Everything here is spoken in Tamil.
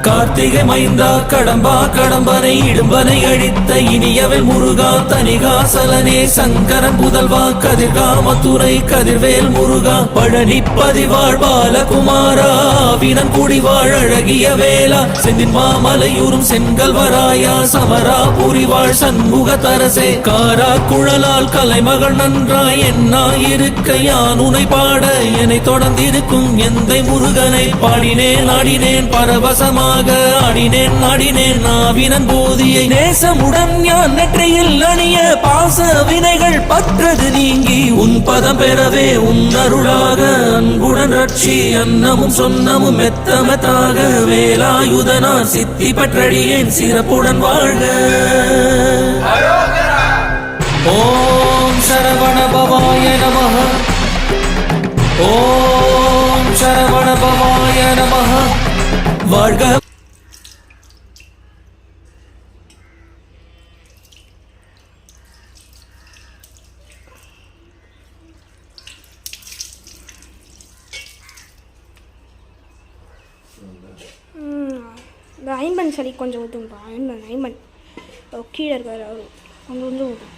கார்த்திகை மைந்தா கடம்பா கடம்பனை இடும்பனை அழித்த இனியவன் முருகா தனிகாசலனே சங்கரன் புதல்வா கதிர்காமத்துறை கதிர்வேல் முருகா பழனி பதிவாழ் பாலகுமாரா வினன் குடிவாழ் அழகிய வேளா செந்தின் மாமலையூரும் செங்கல்வராயா சமரா புரிவாழ் சண்முக தரசே காரா குழலால் கலைமகள் நன்றாய் என்னாயிருக்க யான் உனை பாட என்னை தொடர்ந்திருக்கும் எந்தை முருகனை பாடினேன் ஆடினேன் பரவசமாக ஆடினேன் நாடினேன் நாவினன் போதியை நேசமுடன் ஞான் நெற்றியில் அணிய பாச வினைகள் பற்றது நீங்கி உன் பதம் பெறவே உன் அருளாக அன்புடன் ரட்சி அன்னமும் சொன்னமும் மெத்தமத்தாக வேலாயுதனார் சித்தி பற்றடியேன் சிறப்புடன் வாழ்க. ஓம் சரவண பவாய நமஹ. ஓம் சரவண பவாய நமஹ. வாழ்க. இந்த ஐம்பன் சளி கொஞ்சம் ஊற்றும்பா. ஐம்பன் கீழே இருக்கார் அவர் அங்கே வந்து ஊற்றும்.